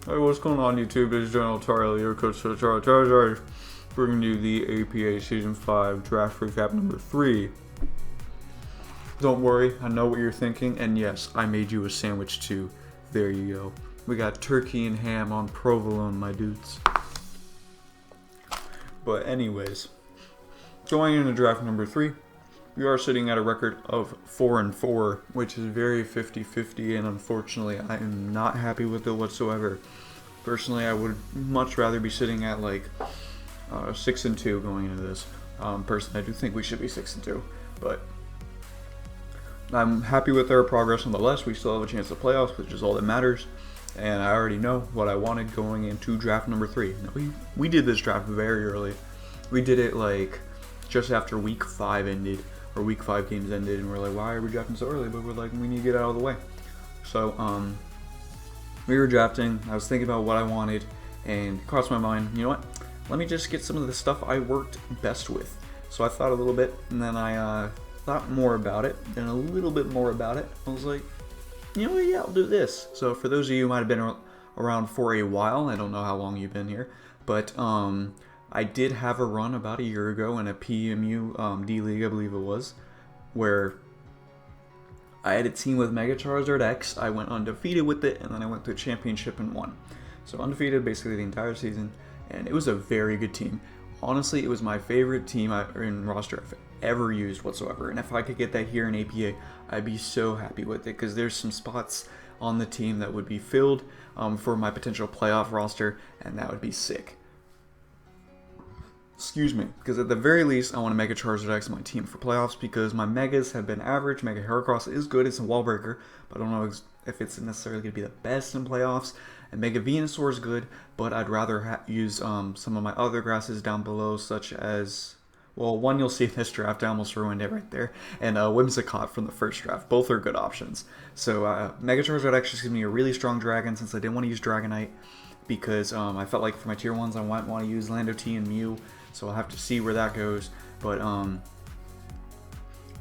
Hey, what's going on YouTube? This is GeneralTarheel, your coach for the Charizard, bringing you the APA Season 5 Draft Recap number 3. Don't worry, I know what you're thinking, and yes, I made you a sandwich too. There you go. We got turkey and ham on provolone, my dudes. But anyways, going into draft number 3, we are sitting at a record of 4-4, which is very 50-50, and unfortunately I am not happy with it whatsoever. Personally, I would much rather be sitting at like 6-2 going into this. Personally, I do think we should be 6-2, but I'm happy with our progress nonetheless. We still have a chance at playoffs, which is all that matters, and I already know what I wanted going into draft number 3. Now, we did this draft very early. We did it like just after week 5 ended, or week 5 games ended, and we're like, why are we drafting so early? But we're like, we need to get out of the way. So we were drafting, I was thinking about what I wanted, and it crossed my mind, you know what, let me just get some of the stuff I worked best with. So I thought a little bit, and then I thought more about it, and a little bit more about it. I was like, you know what, yeah, I'll do this. So for those of you who might have been around for a while, I don't know how long you've been here, but I did have a run about a year ago in a PMU D-League, I believe it was, where I had a team with Mega Charizard X. I went undefeated with it, and then I went to a championship and won. So undefeated basically the entire season, and it was a very good team. Honestly, it was my favorite team in roster I've ever used whatsoever, and if I could get that here in APA, I'd be so happy with it, because there's some spots on the team that would be filled for my potential playoff roster, and that would be sick. Excuse me, because at the very least, I want to make a Charizard X on my team for playoffs, because my Megas have been average. Mega Heracross is good, it's a wall breaker, but I don't know if it's necessarily going to be the best in playoffs. And Mega Venusaur is good, but I'd rather use some of my other grasses down below, such as, well, one you'll see in this draft, I almost ruined it right there, and Whimsicott from the first draft. Both are good options. So Mega Charizard X just gives me a really strong Dragon, since I didn't want to use Dragonite, because I felt like for my tier 1s I might want to use Lando T and Mew. So I'll have to see where that goes. But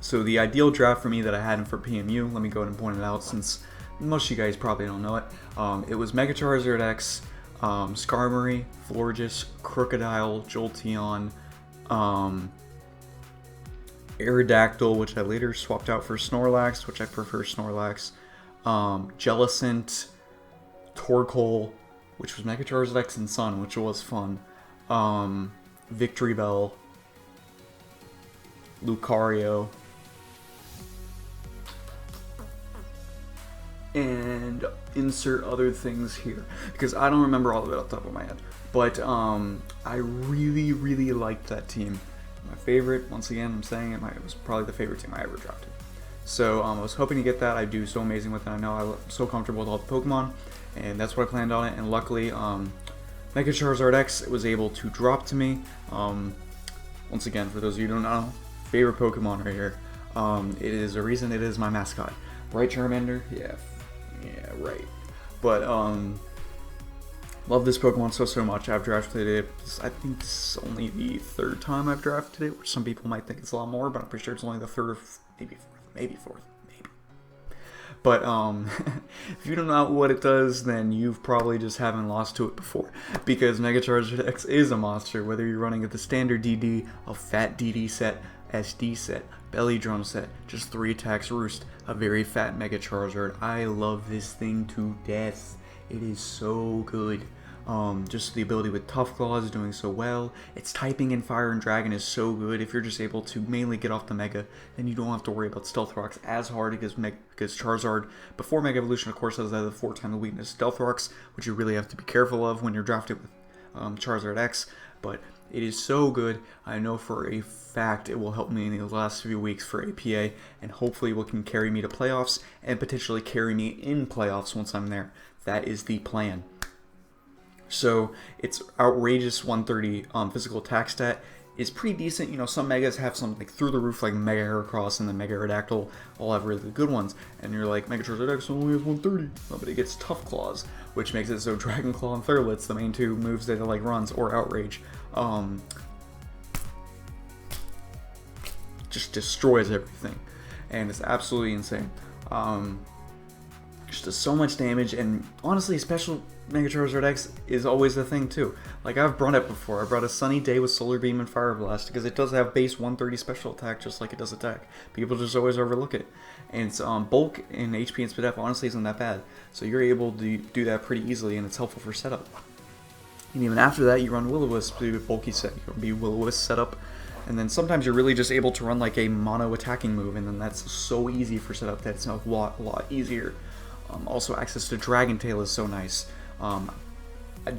so the ideal draft for me that I had for PMU, let me go ahead and point it out since most of you guys probably don't know it. It was Mega Charizard X, Skarmory, Florges, Crocodile, Jolteon, Aerodactyl, which I later swapped out for Snorlax, which I prefer Snorlax, Jellicent, Torkoal, which was Mega Charizard X and Sun, which was fun, Victory Bell, Lucario, and insert other things here, because I don't remember all of it off the top of my head. But I really, really liked that team. My favorite, once again, I'm saying it, it was probably the favorite team I ever drafted. So I was hoping to get that. I do so amazing with it. I know I'm so comfortable with all the Pokemon, and that's what I planned on it. And luckily, Mega Charizard X was able to drop to me. Once again, for those of you who don't know, favorite Pokemon right here. It is a reason it is my mascot. Right, Charmander? Yeah, right. But love this Pokemon so much. I've drafted it. I think this is only the 3rd time I've drafted it, which some people might think it's a lot more, but I'm pretty sure it's only the 3rd or maybe 4th. But if you don't know what it does, then you've probably just haven't lost to it before. Because Mega Charizard X is a monster, whether you're running at the standard DD, a fat DD set, SD set, belly drum set, just 3 attacks roost, a very fat Mega Charizard. I love this thing to death. It is so good. Just the ability with Tough Claws is doing so well. Its typing in Fire and Dragon is so good. If you're just able to mainly get off the Mega, then you don't have to worry about Stealth Rocks as hard, because Charizard, before Mega Evolution, of course, has the 4-time the weakness Stealth Rocks, which you really have to be careful of when you're drafted with Charizard X. But it is so good. I know for a fact it will help me in the last few weeks for APA, and hopefully it can carry me to playoffs, and potentially carry me in playoffs once I'm there. That is the plan. So it's outrageous 130 physical attack stat is pretty decent. You know, some Megas have some like through the roof, like Mega Heracross and the Mega Aerodactyl all have really good ones. And you're like, Mega Charizard X only has 130. But it gets Tough Claws, which makes it so Dragon Claw and Thurlitz, the main 2 moves that it like runs, or Outrage, just destroys everything. And it's absolutely insane. Just does so much damage, and honestly, special Mega Charizard X is always the thing too. Like, I've brought it before. I brought a Sunny Day with Solar Beam and Fire Blast because it does have base 130 special attack just like it does attack. People just always overlook it. And its bulk and HP and SpDef honestly isn't that bad. So you're able to do that pretty easily, and it's helpful for setup. And even after that, you run Will-O-Wisp to do a bulky set. You can be Will-O-Wisp setup. And then sometimes you're really just able to run like a mono attacking move, and then that's so easy for setup that it's a lot easier. Also, access to Dragon Tail is so nice. I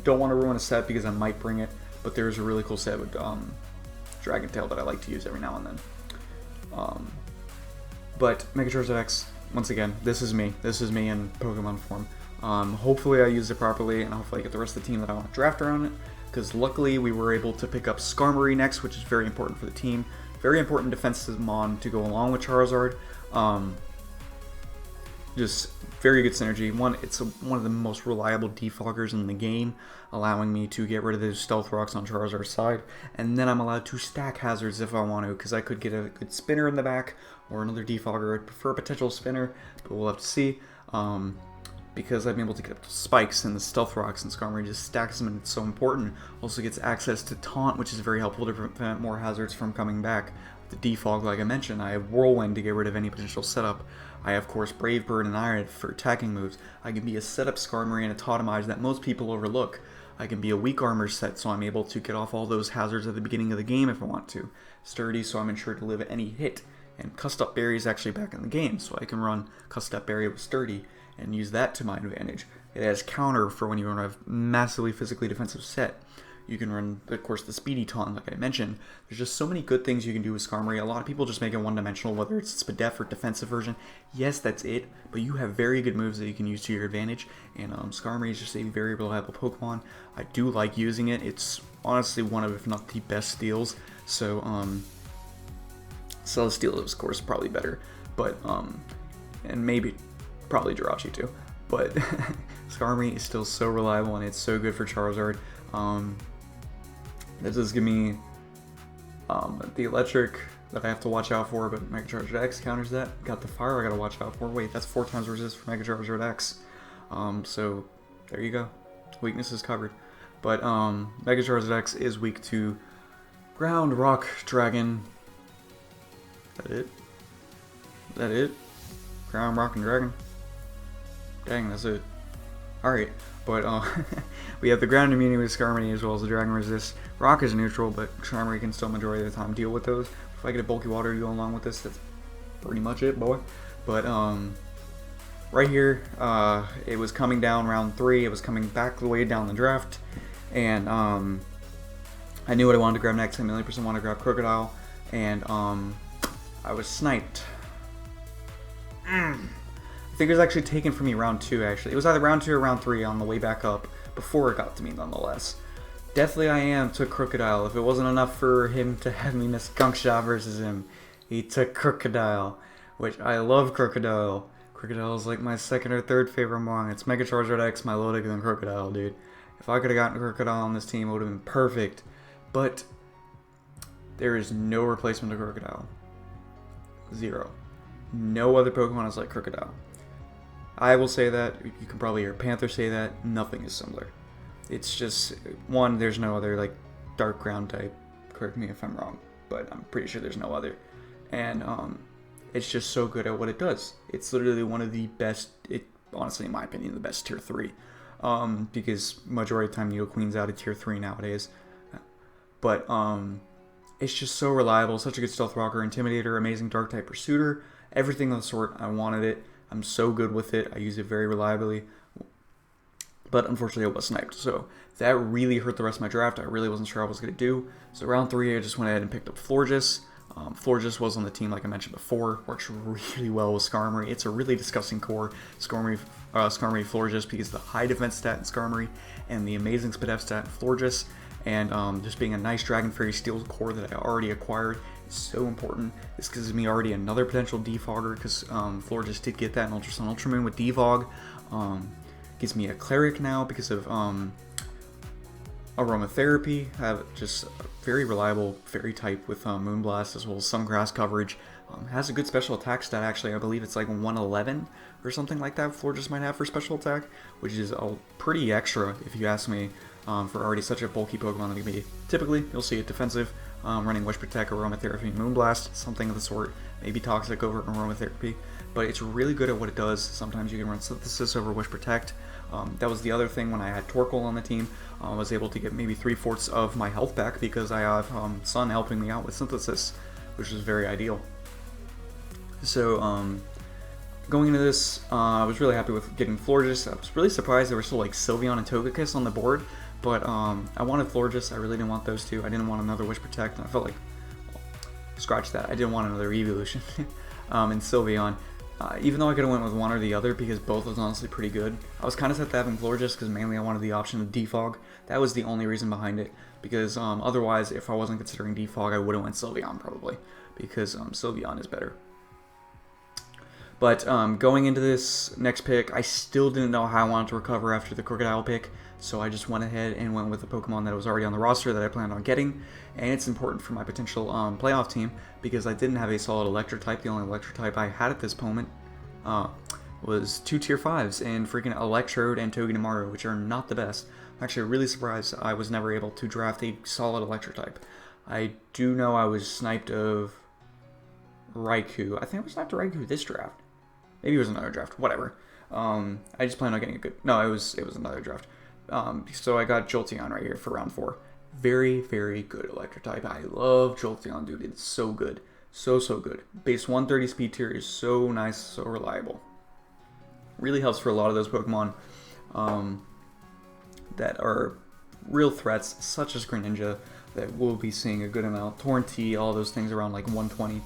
don't want to ruin a set because I might bring it, but there's a really cool set with Dragon Tail that I like to use every now and then. But Mega Charizard X, once again, this is me. This is me in Pokemon form. Hopefully I use it properly, and hopefully I get the rest of the team that I want to draft around it, because luckily we were able to pick up Skarmory next, which is very important for the team. Very important defensive mon to go along with Charizard. Just very good synergy. One, it's one of the most reliable defoggers in the game, allowing me to get rid of those Stealth Rocks on Charizard's side, and then I'm allowed to stack hazards if I want to, because I could get a good spinner in the back, or another defogger. I'd prefer a potential spinner, but we'll have to see, because I've been able to get up to Spikes and the Stealth Rocks, and Skarmory just stacks them, and it's so important. Also gets access to Taunt, which is very helpful to prevent more hazards from coming back. The defog, like I mentioned, I have Whirlwind to get rid of any potential setup. I have, of course, Brave Bird and Iron for attacking moves. I can be a setup Skarmory and a Totemize that most people overlook. I can be a weak armor set, so I'm able to get off all those hazards at the beginning of the game if I want to. Sturdy, so I'm ensured to live any hit. And Cussed Up Berry is actually back in the game, so I can run Cussed Up Berry with Sturdy and use that to my advantage. It has counter for when you run a massively physically defensive set. You can run, of course, the Speedy Taunt, like I mentioned. There's just so many good things you can do with Skarmory. A lot of people just make it one-dimensional, whether it's SpDef or defensive version. Yes, that's it, but you have very good moves that you can use to your advantage, and Skarmory is just a very reliable Pokemon. I do like using it. It's honestly one of, if not the best steals, so Celesteela is, of course, probably better, but, and maybe, probably Jirachi too, but Skarmory is still so reliable, and it's so good for Charizard. That does give me the electric that I have to watch out for, but Mega Charizard X counters that. Got the fire I gotta watch out for. Wait, that's 4 times resist for Mega Charizard X. So there you go. Weakness is covered. But Mega Charizard X is weak to Ground, Rock, Dragon. Is that it? Is that it? Ground, Rock, and Dragon? Dang, that's it. Alright, but we have the ground immunity with Skarmory as well as the Dragon Resist. Rock is neutral, but Skarmory can still majority of the time deal with those. If I get a bulky water to go along with this, that's pretty much it, boy. But right here, it was coming down round 3. It was coming back the way down the draft, and I knew what I wanted to grab next. I million percent wanted to grab Crocodile, and I was sniped. I think it was actually taken from me round 2, actually. It was either round 2 or round 3 on the way back up, before it got to me, nonetheless. DeathlyiAm took Crocodile. If it wasn't enough for him to have me miss Gunk Shot versus him, he took Crocodile, which I love Crocodile. Crocodile is like my second or third favorite Mon. It's Mega Charizard X, Milotic, and then Crocodile, dude. If I could have gotten Crocodile on this team, it would have been perfect. But there is no replacement to Crocodile. Zero. No other Pokemon is like Crocodile. I will say that, you can probably hear Panther say that, nothing is similar. It's just, one, there's no other, like, dark ground type, correct me if I'm wrong, but I'm pretty sure there's no other. And, it's just so good at what it does. It's literally one of the best, honestly, in my opinion, the best tier 3. Because majority of the time, Nidoqueen's out of tier 3 nowadays. But, it's just so reliable, such a good Stealth Rocker, Intimidator, amazing Dark type Pursuiter, everything of the sort. I wanted it. I'm so good with it. I use it very reliably. But unfortunately, I was sniped. So that really hurt the rest of my draft. I really wasn't sure what I was going to do. So round 3, I just went ahead and picked up Florges. Florges was on the team, like I mentioned before. Works really well with Skarmory. It's a really disgusting core, Skarmory Florges, because of the high defense stat in Skarmory and the amazing SpDef stat in Florges. And just being a nice Dragon Fairy Steel core that I already acquired is so important. This gives me already another potential defogger, because Florges did get that in Ultra Sun Ultra Moon with defog. Gives me a Cleric now because of Aromatherapy. I have just a very reliable Fairy type with Moonblast, as well as some grass coverage. Has a good special attack stat, actually. I believe it's like 111 or something like that Florges might have for special attack, which is a pretty extra, if you ask me, for already such a bulky Pokemon that it can be. Typically, you'll see it defensive, running Wish Protect, Aromatherapy, Moonblast, something of the sort, maybe Toxic over Aromatherapy, but it's really good at what it does. Sometimes you can run Synthesis over Wish Protect. That was the other thing when I had Torkoal on the team. I was able to get maybe 3/4 of my health back because I have Sun helping me out with Synthesis, which is very ideal. So, going into this, I was really happy with getting Florges. I was really surprised there were still like Sylveon and Togekiss on the board, but I wanted Florges. I really didn't want those two. I didn't want another Wish Protect, and I felt like, scratch that, I didn't want another Evolution in Sylveon. Even though I could have went with one or the other because both was honestly pretty good. I was kind of set to having Florges because mainly I wanted the option of Defog. That was the only reason behind it, because otherwise, if I wasn't considering Defog, I would have went Sylveon probably, because Sylveon is better. But going into this next pick, I still didn't know how I wanted to recover after the Crocodile pick, so I just went ahead and went with a Pokemon that was already on the roster that I planned on getting, and it's important for my potential playoff team because I didn't have a solid Electric type. The only Electric type I had at this moment was 2 Tier 5s and freaking Electrode and Togedemaru, which are not the best. I'm actually really surprised I was never able to draft a solid Electric type. I do know I was sniped of Raikou. I think I was sniped of Raikou this draft. Maybe it was another draft, whatever. I just planned on getting a good... No, it was another draft. So I got Jolteon right here for round 4. Very, very good Electric type. I love Jolteon, dude. It's so good. So good. Base 130 speed tier is so nice, so reliable. Really helps for a lot of those Pokemon that are real threats, such as Greninja, that we'll be seeing a good amount. Torrentee, all those things around like 120.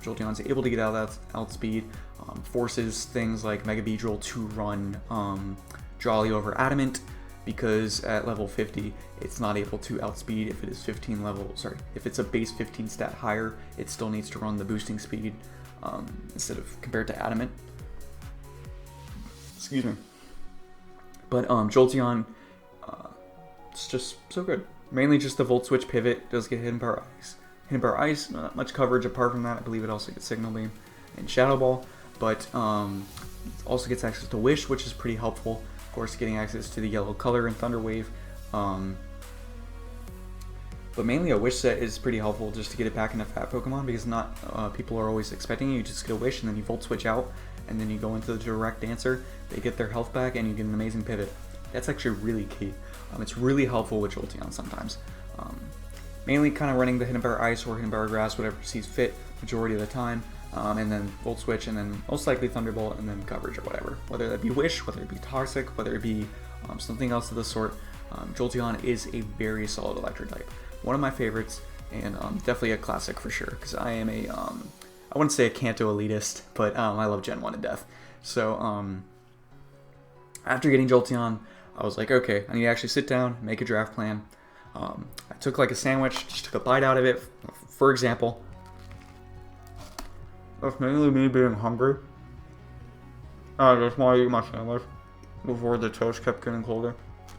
Jolteon's able to get out of that outspeed. Forces things like Mega Beedrill to run Jolly over Adamant, because at level 50 it's not able to outspeed if it is 15 level, sorry, if it's a base 15 stat higher, it still needs to run the boosting speed instead of compared to Adamant. Excuse me. But Jolteon, it's just so good. Mainly just the Volt Switch pivot, does get Hidden Power Ice. Hidden Power Ice, not much coverage apart from that. I believe it also gets Signal Beam and Shadow Ball, but also gets access to Wish, which is pretty helpful. Of course, getting access to the yellow color and Thunder Wave. But mainly a Wish set is pretty helpful just to get it back into Fat Pokemon, because not people are always expecting you just get a Wish and then you Volt Switch out and then you go into the direct answer. They get their health back and you get an amazing pivot. That's actually really key. It's really helpful with Jolteon sometimes. Mainly kind of running the Hidden Power Ice or Hidden Power Grass, whatever sees fit, majority of the time. And then Volt Switch, and then most likely Thunderbolt, and then coverage or whatever. Whether that be Wish, whether it be Toxic, whether it be something else of the sort. Jolteon is a very solid Electric type. One of my favorites, and definitely a classic for sure, because I am a, I wouldn't say a Kanto elitist, but I love Gen 1 to death. So after getting Jolteon, I was like, okay, I need to actually sit down, make a draft plan. I took like a sandwich, just took a bite out of it, for example. That's mainly me being hungry. I just want to eat my sandwich before the toast kept getting colder.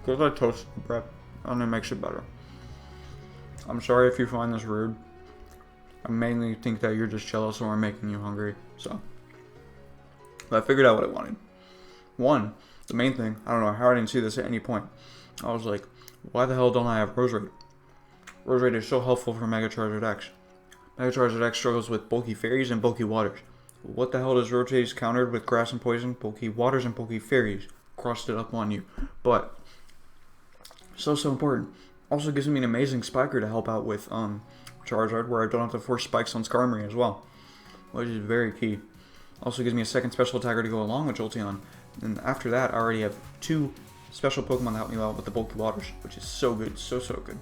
Because I toasted the bread, and it makes it better. I'm sorry if you find this rude. I mainly think that you're just jealous or I'm making you hungry, so. But I figured out what I wanted. One, the main thing, I don't know how I didn't see this at any point. I was like, why the hell don't I have Roserade? Roserade is so helpful for Mega Charizard X. Mega Charizard X struggles with bulky fairies and bulky waters. What the hell does Roserade's countered with grass and poison, bulky waters and bulky fairies? Crossed it up on you. But, so important. Also gives me an amazing spiker to help out with Charizard, where I don't have to force spikes on Skarmory as well, which is very key. Also gives me a second special attacker to go along with Jolteon. And after that, I already have 2 special Pokemon that help me out with the bulky waters, which is so good, so good.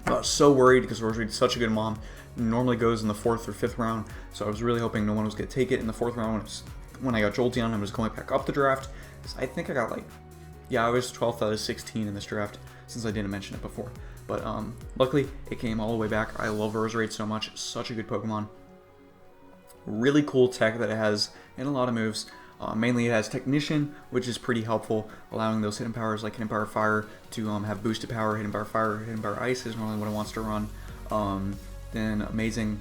I was so worried because Roserade is such a good mom. It normally goes in the 4th or 5th round, so I was really hoping no one was going to take it in the 4th round when I got Jolteon and was going back up the draft. I think I got like, yeah, I was 12th out of 16 in this draft, since I didn't mention it before. But luckily, it came all the way back. I love Roserade so much. Such a good Pokemon. Really cool tech that it has, and a lot of moves. Mainly it has Technician, which is pretty helpful, allowing those hidden powers like Hidden Power Fire to have boosted power. Hidden Power Fire, Hidden Power Ice is normally what it wants to run. Then amazing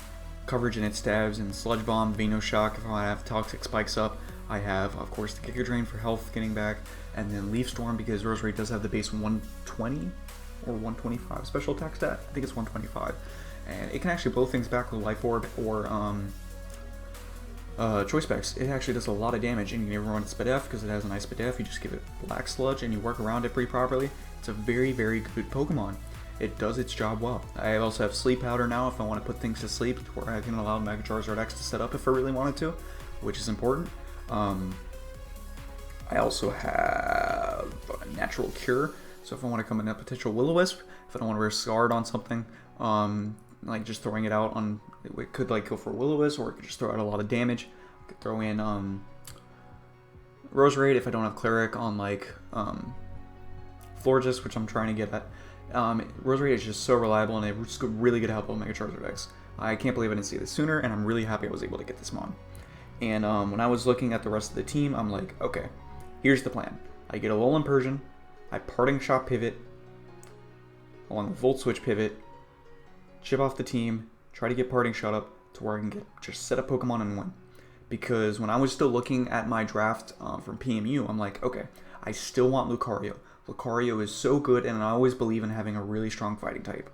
coverage in its stabs, and Sludge Bomb, Venoshock if I have Toxic Spikes up. I have, of course, the Giga Drain for health getting back, and then Leaf Storm because Roserade does have the base 120 or 125 special attack stat. I think it's 125. And it can actually blow things back with Life Orb or Choice Specs. It actually does a lot of damage, and you can never run Spadef because it has a nice Spadef. You just give it Black Sludge and you work around it pretty properly. It's a very, very good Pokemon. It does its job well. I also have Sleep Powder now if I want to put things to sleep, where I can allow Mega Charizard X to set up if I really wanted to, which is important. I also have a Natural Cure, so if I want to come in a potential Will-O-Wisp, if I don't want to risk Guard on something, like just throwing it out on, it could like go for Will-O-Wisp, or it could just throw out a lot of damage. I could throw in Roserade if I don't have Cleric on like Florges, which I'm trying to get at. Roserade is just so reliable, and it's really good help on Mega Charizard X. I can't believe I didn't see this sooner, and I'm really happy I was able to get this Mon. And when I was looking at the rest of the team, I'm like, okay, here's the plan. I get a Alolan Persian, I Parting Shot pivot, along with Volt Switch pivot, chip off the team, try to get Parting Shot up to where I can just set up Pokemon and win. Because when I was still looking at my draft from PMU, I'm like, okay, I still want Lucario. Lucario is so good, and I always believe in having a really strong fighting type.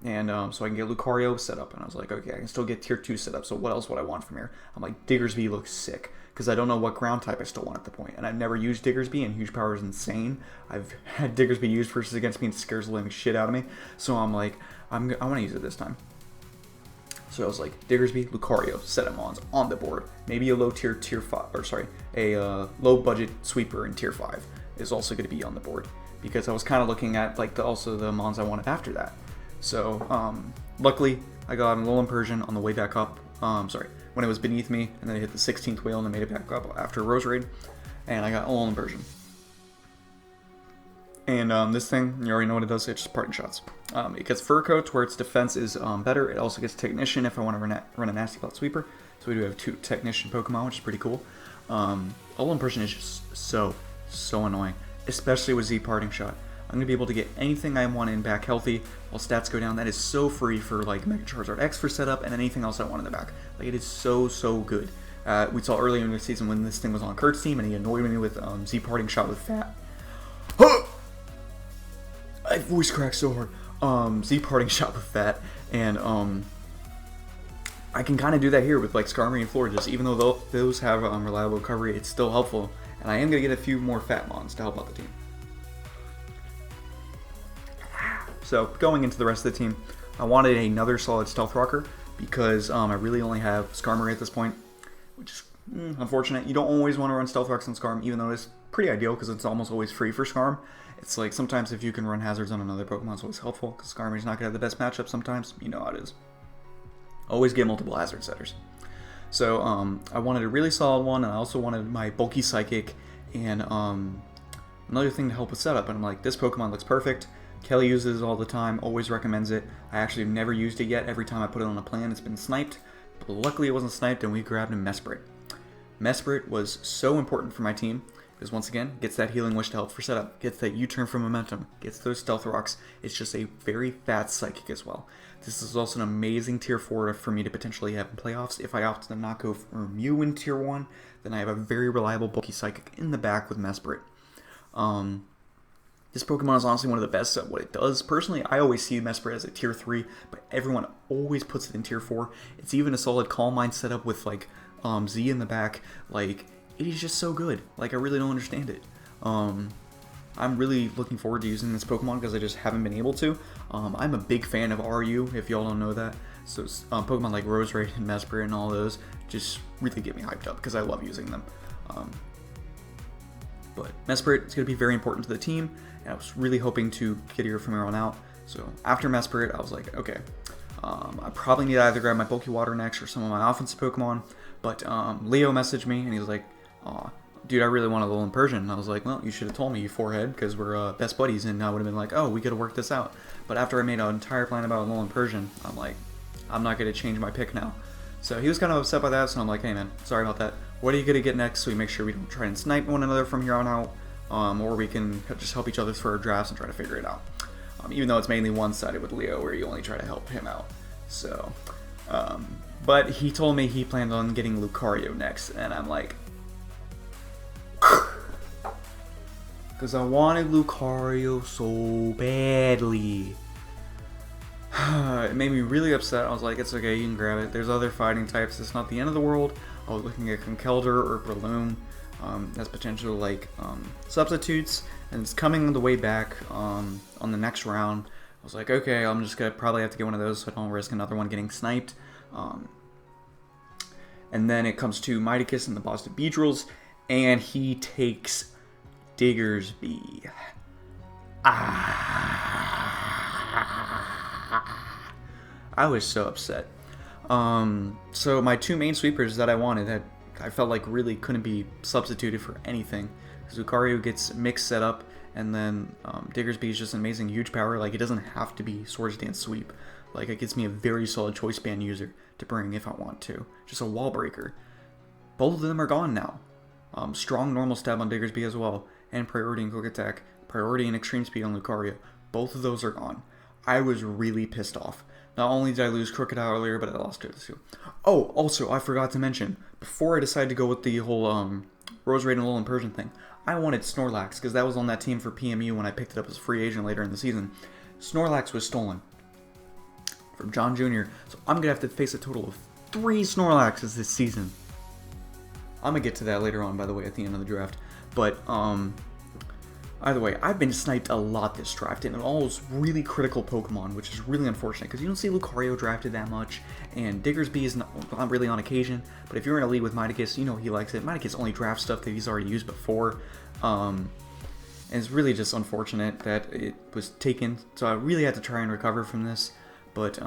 And so I can get Lucario set up, and I was like, okay, I can still get tier 2 set up, so what else would I want from here? I'm like, Diggersby looks sick, because I don't know what ground type I still want at the point. And I've never used Diggersby, and Huge Power is insane. I've had Diggersby used versus against me, and it scares the living shit out of me. So I'm like, I want to use it this time. So I was like, Diggersby, Lucario, set of Mons on the board. Maybe a low tier 5, or sorry, a low budget sweeper in tier 5 is also going to be on the board, because I was kind of looking at like also the Mons I wanted after that. So luckily I got an Alolan Persian on the way back up, when it was beneath me, and then I hit the 16th wheel and I made it back up after Roserade, and I got Alolan Persian. And this thing, you already know what it does, it's just Parting Shots. It gets Fur Coat where its defense is better. It also gets Technician if I want to run a Nasty Plot Sweeper. So we do have 2 Technician Pokemon, which is pretty cool. Alolan Persian is just so annoying, especially with Z Parting Shot. I'm going to be able to get anything I want in back healthy while stats go down. That is so free for like Mega Charizard X for setup and anything else I want in the back. Like, it is so good. We saw earlier in the season when this thing was on Kurt's team and he annoyed me with Z Parting Shot with Fat. I voice cracked so hard. Z Parting Shot with Fat, and I can kind of do that here with like Skarmory and Florges. Even though those have reliable recovery, it's still helpful. And I am going to get a few more Fat Mons to help out the team. So going into the rest of the team, I wanted another solid Stealth Rocker because I really only have Skarmory at this point, which is unfortunate. You don't always want to run Stealth Rocks on Skarm, even though it's pretty ideal because it's almost always free for Skarm. It's like sometimes if you can run hazards on another Pokemon, it's always helpful because Skarmory's not going to have the best matchup sometimes. You know how it is. Always get multiple hazard setters. So I wanted a really solid one, and I also wanted my bulky Psychic and another thing to help with setup. And I'm like, this Pokemon looks perfect. Kelly uses it all the time, always recommends it. I actually have never used it yet. Every time I put it on a plan, it's been sniped. But luckily it wasn't sniped, and we grabbed a Mesprit. Mesprit was so important for my team, because once again, gets that Healing Wish to help for setup, gets that U-turn for momentum, gets those Stealth Rocks. It's just a very fat Psychic as well. This is also an amazing tier 4 for me to potentially have in playoffs. If I opt to not go for Mew in tier 1, then I have a very reliable bulky Psychic in the back with Mesprit. This Pokemon is honestly one of the best at what it does. Personally, I always see Mesprit as a tier 3, but everyone always puts it in tier 4. It's even a solid Calm Mind setup with like Z in the back. Like, it is just so good. Like, I really don't understand it. I'm really looking forward to using this Pokemon because I just haven't been able to. I'm a big fan of RU, if y'all don't know that. So Pokemon like Roserade and Mesprit and all those just really get me hyped up because I love using them. But Mesprit is going to be very important to the team, and I was really hoping to get here from here on out. So after Mesprit, I was like, okay, I probably need to either grab my Bulky Water next or some of my offensive Pokemon. But Leo messaged me, and he was like, aw, dude, I really want a Alolan Persian. And I was like, well, you should have told me, you forehead, because we're best buddies, and I would have been like, oh, we got to work this out. But after I made an entire plan about Alolan Persian, I'm like, I'm not going to change my pick now. So he was kind of upset by that, so I'm like, hey man, sorry about that. What are you going to get next so we make sure we don't try and snipe one another from here on out, or we can just help each other for our drafts and try to figure it out. Even though it's mainly one-sided with Leo where you only try to help him out. So, But he told me he planned on getting Lucario next, and I'm like, because I wanted Lucario so badly. It made me really upset. I was like, it's okay, you can grab it. There's other fighting types. It's not the end of the world. I was looking at Conkeldurr or Breloom as potential like substitutes, and it's coming on the way back on the next round. I was like, okay, I'm just gonna probably have to get one of those so I don't risk another one getting sniped. And then it comes to Miticus and the Boston Beedrills, and he takes Diggersby. I was so upset. So my two main sweepers that I wanted, that I felt like really couldn't be substituted for anything. Lucario gets mixed setup, and then Diggersby is just an amazing huge power. Like, it doesn't have to be Swords Dance Sweep. Like, it gives me a very solid choice band user to bring if I want to. Just a wall breaker. Both of them are gone now. Strong normal stab on Diggersby as well, and priority and quick attack, priority and extreme speed on Lucario. Both of those are gone. I was really pissed off. Not only did I lose Crocodile earlier, but I lost it too. Oh, also, I forgot to mention, before I decided to go with the whole Roserade and Alolan Persian thing, I wanted Snorlax, because that was on that team for PMU when I picked it up as a free agent later in the season. Snorlax was stolen from John Jr., so I'm going to have to face a total of 3 Snorlaxes this season. I'm going to get to that later on, by the way, at the end of the draft. But, either way, I've been sniped a lot this draft, and it all was really critical Pokemon, which is really unfortunate, because you don't see Lucario drafted that much, and Diggersby is not really on occasion, but if you're in a league with Miticus, you know he likes it. Miticus only drafts stuff that he's already used before, and it's really just unfortunate that it was taken, so I really had to try and recover from this, but,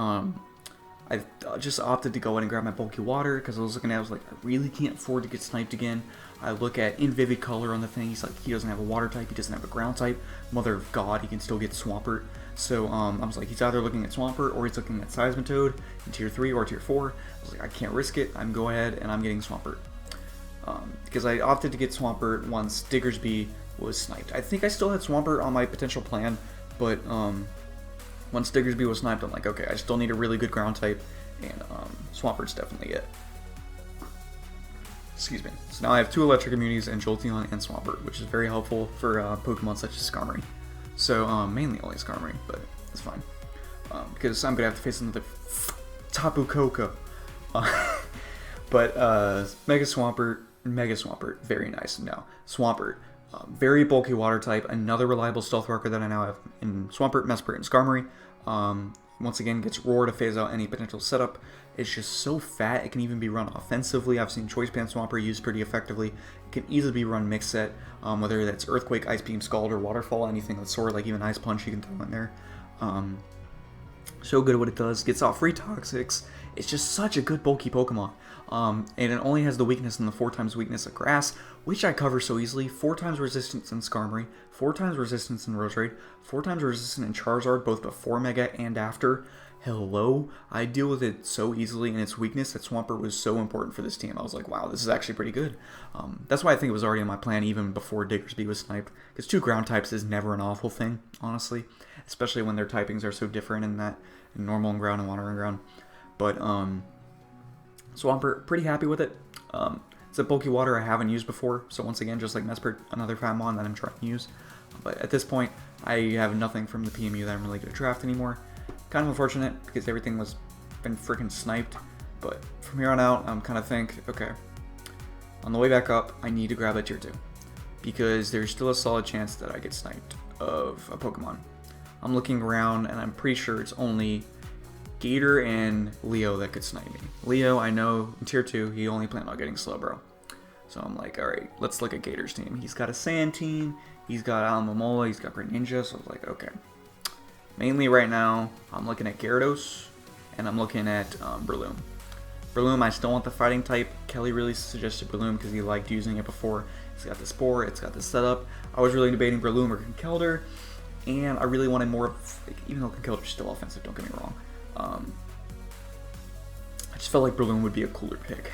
I just opted to go in and grab my bulky water, because I was looking at it, I was like, I really can't afford to get sniped again. I look at In Vivid Color on the thing, he's like, he doesn't have a water type, he doesn't have a ground type, mother of God, he can still get Swampert. So, I was like, he's either looking at Swampert, or he's looking at Seismitoad in Tier 3 or Tier 4. I was like, I can't risk it, I'm go ahead, and I'm getting Swampert. Because I opted to get Swampert once Diggersby was sniped. I think I still had Swampert on my potential plan, but, once Diggersby was sniped, I'm like, okay, I still need a really good ground type, and Swampert's definitely it. Excuse me. So now I have 2 electric immunities and Jolteon and Swampert, which is very helpful for Pokemon such as Skarmory. So, mainly only Skarmory, but it's fine. Because I'm going to have to face another Tapu Koko. But, Mega Swampert, very nice. Now, Swampert. Very bulky water type, another reliable stealth rocker that I now have in Swampert, Mesprit, and Skarmory. Once again, gets Roar to phase out any potential setup. It's just so fat, it can even be run offensively. I've seen Choice Band Swampert used pretty effectively. It can easily be run mix set, whether that's Earthquake, Ice Beam, Scald, or Waterfall, anything that's sort of like even Ice Punch you can throw in there. So good at what it does, gets off free Toxics. It's just such a good bulky Pokemon. And it only has the weakness and the 4 times weakness of Grass, which I cover so easily. 4 times resistance in Skarmory, 4 times resistance in Roserade, 4 times resistance in Charizard, both before Mega and after. Hello? I deal with it so easily, and its weakness that Swampert was so important for this team. I was like, wow, this is actually pretty good. That's why I think it was already in my plan even before Diggersby was sniped, because 2 ground types is never an awful thing, honestly, especially when their typings are so different in that in normal and ground and water and ground. But, Swampert, pretty happy with it. It's a bulky water I haven't used before, so once again, just like Mesprit, another Fatmon that I'm trying to use. But at this point, I have nothing from the PMU that I'm really going to draft anymore. Kind of unfortunate, because everything was been freaking sniped. But from here on out, I'm kind of think, okay, on the way back up, I need to grab a Tier 2. Because there's still a solid chance that I get sniped of a Pokemon. I'm looking around, and I'm pretty sure it's only Gator and Leo that could snipe me. Leo, I know, in Tier 2, he only planned on getting Slowbro. So I'm like, alright, let's look at Gator's team. He's got a Sand team, he's got Alamomola, he's got Great Ninja, so I was like, okay. Mainly right now, I'm looking at Gyarados, and I'm looking at Breloom. Breloom, I still want the fighting type. Kelly really suggested Breloom because he liked using it before. It's got the Spore, it's got the setup. I was really debating Breloom or Conkeldurr, and I really wanted more of, like, even though Conkeldurr's still offensive, don't get me wrong. I just felt like Breloom would be a cooler pick.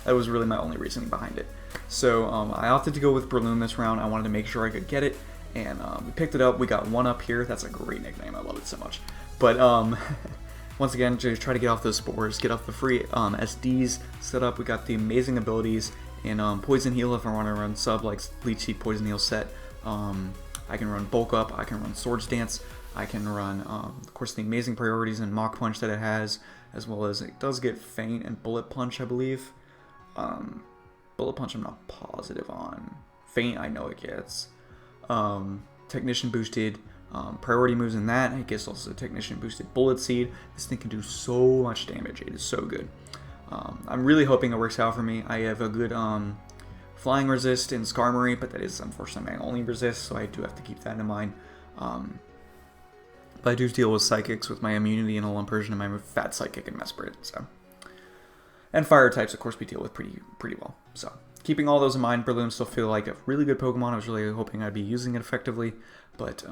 That was really my only reasoning behind it. So I opted to go with Breloom this round. I wanted to make sure I could get it, and we picked it up. We got 1 up here. That's a great nickname. I love it so much. But once again, just try to get off those spores, get off the free SDs set up. We got the amazing abilities in Poison Heal if I want to run sub like Leech Seed Poison Heal set. I can run Bulk Up, I can run Swords Dance, I can run, of course, the amazing priorities in Mach Punch that it has, as well as it does get Feint and Bullet Punch, I believe. Bullet Punch I'm not positive on. Feint I know it gets. Technician boosted priority moves in that. I guess also Technician boosted Bullet Seed. This thing can do so much damage. It is so good. I'm really hoping it works out for me. I have a good Flying Resist and Skarmory, but that is unfortunately my only resist, so I do have to keep that in mind. But I do deal with Psychics with my immunity and Alolan Persian and my Fat Psychic and Mesprit. So. And Fire types, of course, we deal with pretty well. So, keeping all those in mind, Breloom still feel like a really good Pokemon. I was really hoping I'd be using it effectively. But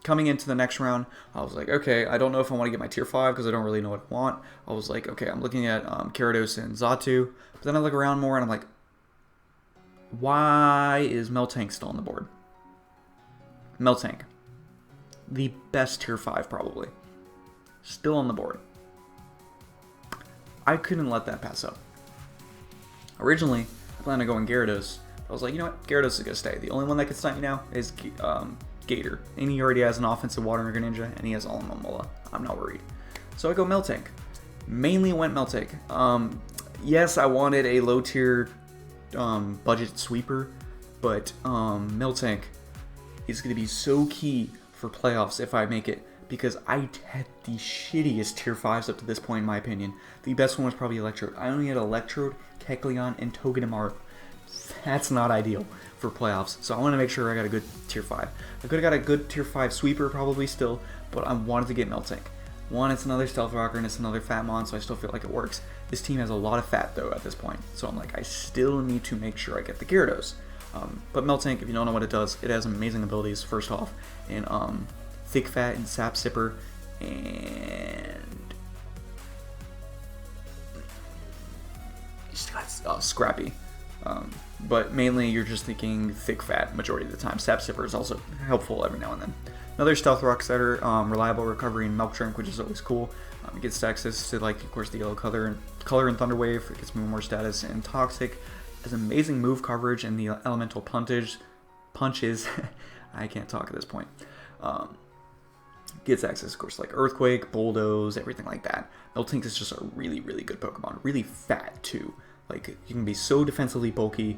coming into the next round, I was like, okay, I don't know if I want to get my tier 5 because I don't really know what I want. I was like, okay, I'm looking at Gyarados and Xatu. But then I look around more and I'm like, why is Miltank still on the board? Miltank. The best tier 5 probably. Still on the board. I couldn't let that pass up. Originally, I planned on going Gyarados. I was like, you know what? Gyarados is going to stay. The only one that can stop me now is Gator. And he already has an offensive Water Greninja, and he has Alomomola. I'm not worried. So I go Miltank. Mainly went Miltank. Yes, I wanted a low tier budget sweeper, but Miltank is going to be so key for playoffs if I make it. Because I had the shittiest tier 5s up to this point, in my opinion. The best one was probably Electrode. I only had Electrode, Kecleon, and Togedemaru. That's not ideal for playoffs. So I want to make sure I got a good tier 5. I could have got a good tier 5 sweeper probably still, but I wanted to get Miltank. One, it's another Stealth Rocker, and it's another Fatmon, so I still feel like it works. This team has a lot of fat, though, at this point. So I'm like, I still need to make sure I get the Gyarados. But Miltank, if you don't know what it does, it has amazing abilities, first off. And, Thick Fat and Sap Sipper, and he's got Scrappy. But mainly you're just thinking Thick Fat majority of the time. Sap Sipper is also helpful every now and then. Another Stealth Rock setter, reliable recovery and Milk Drink, which is always cool. It gets access to, like, of course, the yellow color and Thunder Wave. It gets more status, and Toxic has amazing move coverage and the elemental punches. I can't talk at this point. Gets access, of course, like Earthquake, Bulldoze, everything like that. Miltank is just a really, really good Pokemon. Really fat, too. Like, you can be so defensively bulky.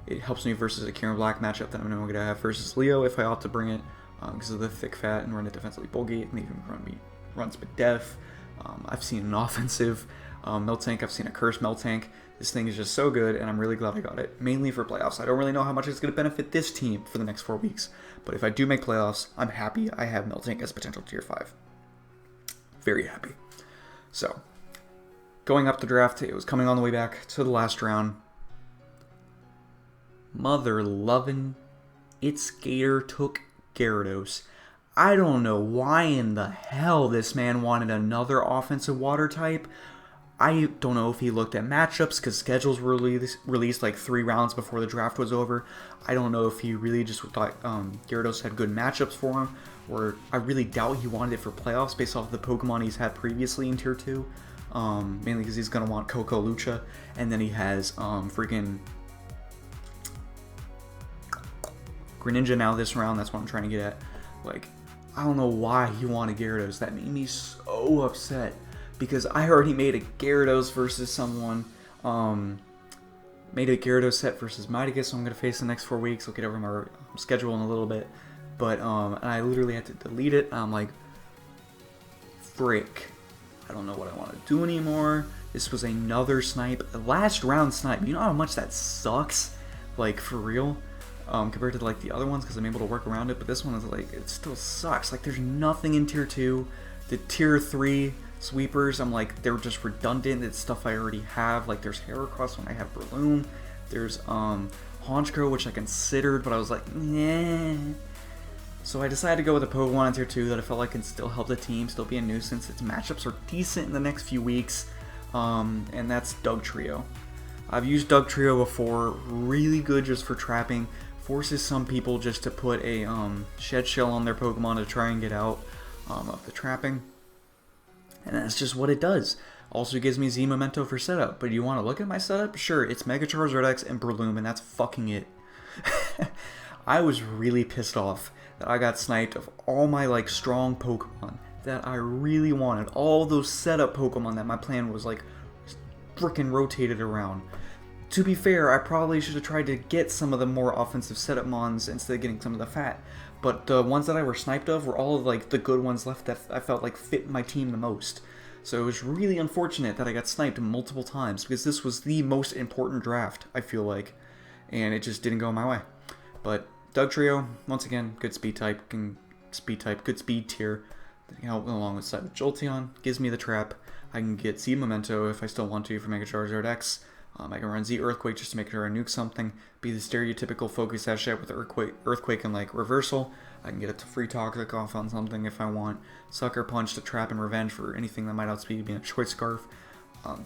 It helps me versus a Kieran Black matchup that I'm going to have versus Leo if I opt to bring it because of the thick fat and run it defensively bulky. It can even run Spidef. I've seen an offensive Miltank. I've seen a cursed Miltank. This thing is just so good, and I'm really glad I got it. Mainly for playoffs. I don't really know how much it's going to benefit this team for the next 4 weeks. But if I do make playoffs, I'm happy I have Miltank as potential tier 5. Very happy. So, going up the draft, it was coming on the way back to the last round. Mother lovin', ItzGator took Gyarados. I don't know why in the hell this man wanted another offensive water type. I don't know if he looked at matchups because schedules were released like 3 rounds before the draft was over. I don't know if he really just thought Gyarados had good matchups for him, or I really doubt he wanted it for playoffs based off the Pokemon he's had previously in Tier 2. Mainly because he's going to want Coco Lucha, and then he has freaking Greninja now this round. That's what I'm trying to get at. Like, I don't know why he wanted Gyarados. That made me so upset. Because I already made a Gyarados versus someone, made a Gyarados set versus Miticus, so I'm going to face the next 4 weeks. I'll get over my schedule in a little bit. But, and I literally had to delete it. I'm like, frick. I don't know what I want to do anymore. This was another snipe. A last round snipe. You know how much that sucks? Like, for real? Compared to, like, the other ones, because I'm able to work around it. But this one is, like, it still sucks. Like, there's nothing in Tier 2. The Tier 3... sweepers, I'm like, they're just redundant. It's stuff I already have. Like, there's Heracross when I have Breloom. There's Honchkrow, which I considered, but I was like, nah. So I decided to go with a Pokemon in Tier 2 that I felt like can still help the team, still be a nuisance. Its matchups are decent in the next few weeks, and that's Dugtrio. I've used Dugtrio before. Really good just for trapping. Forces some people just to put a Shed Shell on their Pokemon to try and get out of the trapping. And that's just what it does. Also gives me Z Memento for setup. But you want to look at my setup? Sure, it's Mega Charizard X and Breloom, and that's fucking it. I was really pissed off that I got sniped of all my like strong Pokemon that I really wanted. All those setup Pokemon that my plan was like freaking rotated around. To be fair, I probably should have tried to get some of the more offensive setup mons instead of getting some of the fat. But the ones that I were sniped of were all of like the good ones left that I felt like fit my team the most. So it was really unfortunate that I got sniped multiple times because this was the most important draft, I feel like. And it just didn't go my way. But Dugtrio, once again, good speed type, good speed tier. Help along with Jolteon, gives me the trap. I can get Z Memento if I still want to for Mega Charizard X. I can run Z Earthquake just to make sure I nuke something. Be the stereotypical Focus Sachet with Earthquake and like reversal. I can get it to free Toxic off on something if I want. Sucker Punch to trap and revenge for anything that might outspeed me. A Choice Scarf.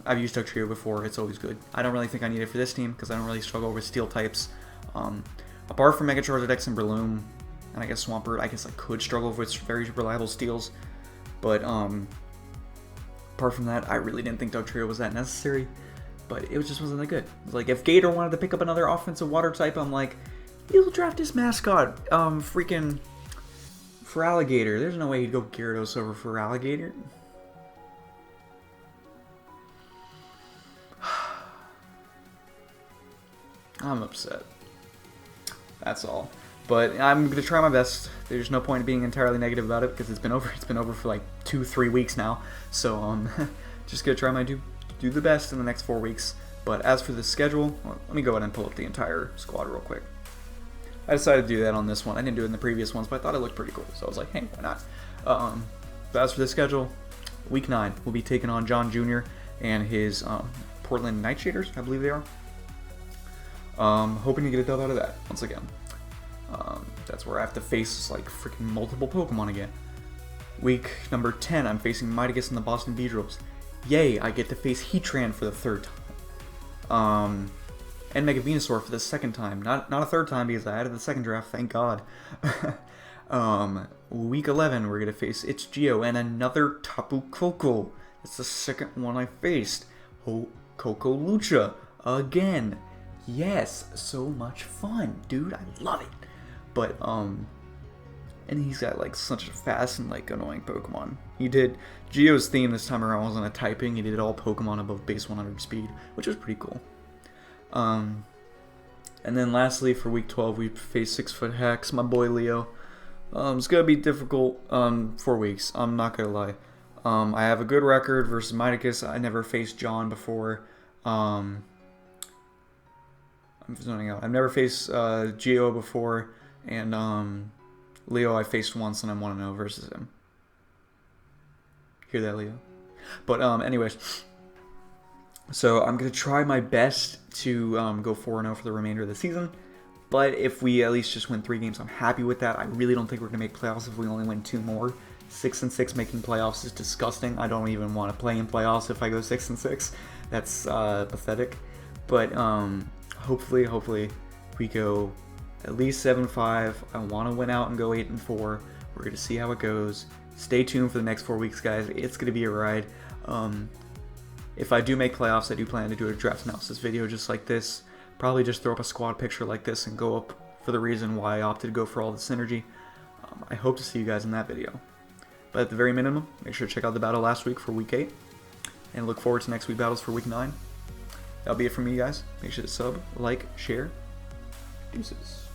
I've used Dugtrio before. It's always good. I don't really think I need it for this team because I don't really struggle with Steel types. Apart from Mega Charizard X and Breloom, and I guess Swampert, I guess I could struggle with very reliable steals. But apart from that, I really didn't think Dugtrio was that necessary. But it just wasn't that good. It was like if Gator wanted to pick up another offensive water type, I'm like, he'll draft his mascot, freaking for Alligator. There's no way he'd go Gyarados over for Alligator. I'm upset. That's all. But I'm gonna try my best. There's no point in being entirely negative about it because it's been over. It's been over for like 2-3 weeks now. So just gonna try my do the best in the next 4 weeks. But as for the schedule, well, let me go ahead and pull up the entire squad real quick. I decided to do that on this one. I didn't do it in the previous ones, but I thought it looked pretty cool. So I was like, hey, why not? But as for the schedule, week 9 we'll be taking on John Jr. and his Portland Nightshaders, I believe they are. Hoping to get a dub out of that once again. That's where I have to face like freaking multiple Pokemon again. Week number 10, I'm facing Miticus and the Boston Beedrills. Yay, I get to face Heatran for the 3rd time. And Mega Venusaur for the 2nd time. Not a 3rd time because I added the 2nd draft, thank God. Week 11, we're going to face ItzGator and another Tapu Koko. It's the 2nd one I faced. Coco Lucha again. Yes, so much fun, dude. I love it. But, and he's got like such a fast and like annoying Pokemon. He did Geo's theme this time around wasn't a typing. He did all Pokemon above base 100 speed, which was pretty cool. And then lastly for week 12 we face SixftHax, my boy Leo. It's gonna be difficult 4 weeks. I'm not gonna lie. I have a good record versus Miticus. I never faced John before. I'm zoning out. I've never faced Geo before, and Leo I faced once and I'm 1-0 versus him. Hear that, Leo? But anyways, so I'm gonna try my best to go 4-0 for the remainder of the season. But if we at least just win 3 games, I'm happy with that. I really don't think we're gonna make playoffs if we only win 2 more. 6-6 making playoffs is disgusting. I don't even want to play in playoffs if I go 6-6. That's pathetic. But hopefully we go at least 7-5. I want to win out and go 8-4. We're going to see how it goes. Stay tuned for the next 4 weeks, guys. It's going to be a ride. If I do make playoffs, I do plan to do a draft analysis video just like this. Probably just throw up a squad picture like this and go up for the reason why I opted to go for all the synergy. I hope to see you guys in that video. But at the very minimum, make sure to check out the battle last week for week 8. And look forward to next week's battles for week 9. That'll be it from me, guys. Make sure to sub, like, share. Deuces.